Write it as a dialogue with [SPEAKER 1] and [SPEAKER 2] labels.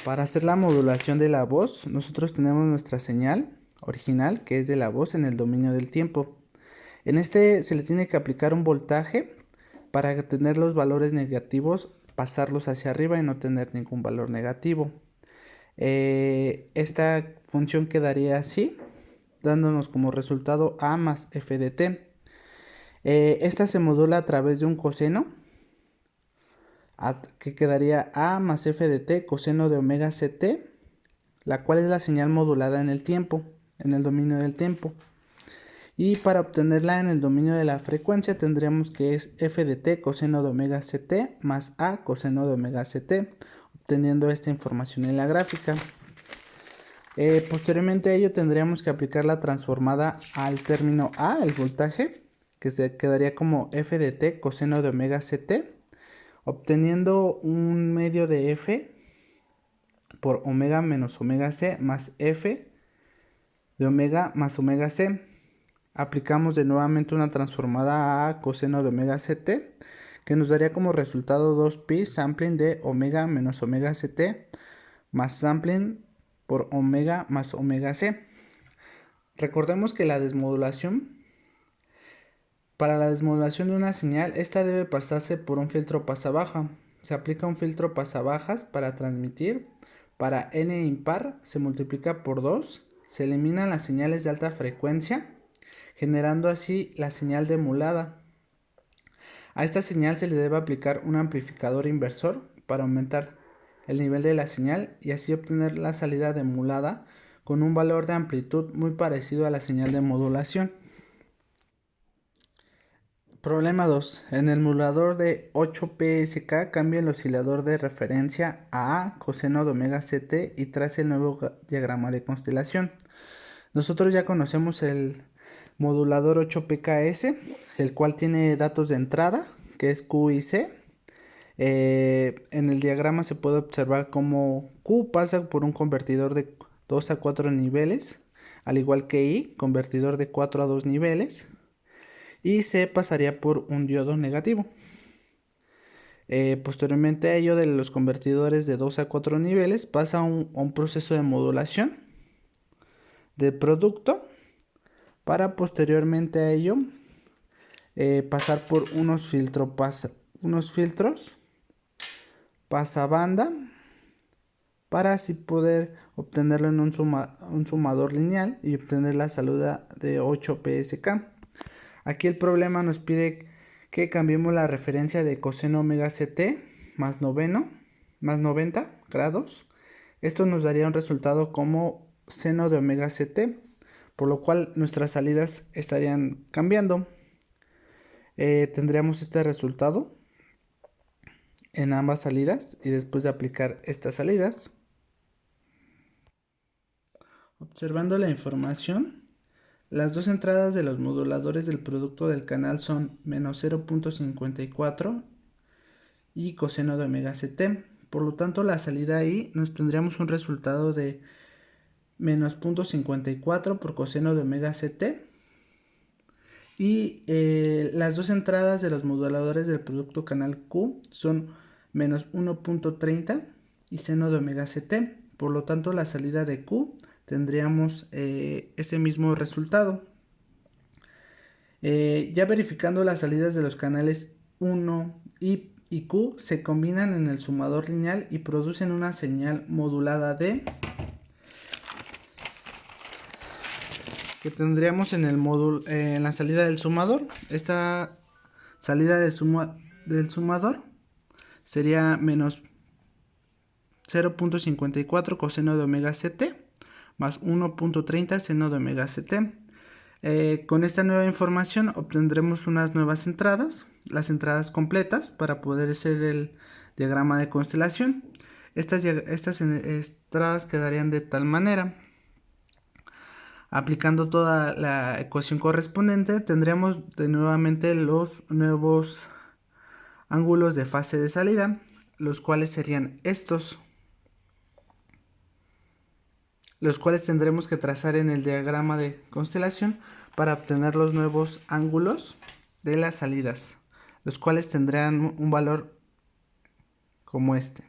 [SPEAKER 1] Para hacer la modulación de la voz, nosotros tenemos nuestra señal original, que es de la voz en el dominio del tiempo. En este se le tiene que aplicar un voltaje para tener los valores negativos, pasarlos hacia arriba y no tener ningún valor negativo. Esta función quedaría así, dándonos como resultado A más f de t. Esta se modula a través de un coseno, que quedaría A más f de t coseno de omega ct, la cual es la señal modulada en el tiempo, en el dominio del tiempo. Y para obtenerla en el dominio de la frecuencia tendríamos que es f de t coseno de omega ct más a coseno de omega ct, obteniendo esta información en la gráfica. Posteriormente a ello tendríamos que aplicar la transformada al término A, el voltaje, que se quedaría como f de t coseno de omega ct, obteniendo un medio de f por omega menos omega c más f de omega más omega c. Aplicamos de nuevamente una transformada a coseno de omega ct, que nos daría como resultado 2pi sampling de omega menos omega ct más sampling por omega más omega c. Recordemos que para la desmodulación de una señal, esta debe pasarse por un filtro pasabaja. Se aplica un filtro pasabajas para transmitir. Para n impar se multiplica por 2, se eliminan las señales de alta frecuencia, generando así la señal demulada. A esta señal se le debe aplicar un amplificador inversor para aumentar el nivel de la señal y así obtener la salida demulada con un valor de amplitud muy parecido a la señal de modulación. Problema 2. En el modulador de 8PSK cambia el oscilador de referencia a A coseno de omega ct y trace el nuevo diagrama de constelación. Nosotros ya conocemos el modulador 8PKS, el cual tiene datos de entrada, que es Q y C. En el diagrama se puede observar cómo Q pasa por un convertidor de 2 a 4 niveles, al igual que I, convertidor de 4 a 2 niveles. Y C pasaría por un diodo negativo. Posteriormente a ello, de los convertidores de 2 a 4 niveles pasa a un proceso de modulación de producto para posteriormente a ello pasar por unos filtros pasabanda para así poder obtenerlo en un sumador lineal y obtener la salida de 8PSK. Aquí el problema nos pide que cambiemos la referencia de coseno omega ct más 90 grados. Esto nos daría un resultado como seno de omega ct, por lo cual nuestras salidas estarían cambiando. Tendríamos este resultado en ambas salidas y después de aplicar estas salidas, observando la información, las dos entradas de los moduladores del producto del canal son menos 0.54 y coseno de omega ct. Por lo tanto, la salida ahí nos tendríamos un resultado de menos 0.54 por coseno de omega ct. Y las dos entradas de los moduladores del producto canal Q son menos 1.30 y seno de omega ct. Por lo tanto, la salida de Q tendríamos ese mismo resultado. Ya verificando las salidas de los canales 1 y Q se combinan en el sumador lineal y producen una señal modulada D que tendríamos en en la salida del sumador. Esta salida del sumador sería menos 0.54 coseno de omega ct más 1.30 seno de omega ct. Con esta nueva información obtendremos unas nuevas entradas, las entradas completas para poder hacer el diagrama de constelación. Estas entradas quedarían de tal manera. Aplicando toda la ecuación correspondiente, tendríamos nuevamente los nuevos ángulos de fase de salida, los cuales serían estos, los cuales tendremos que trazar en el diagrama de constelación para obtener los nuevos ángulos de las salidas, los cuales tendrán un valor como este.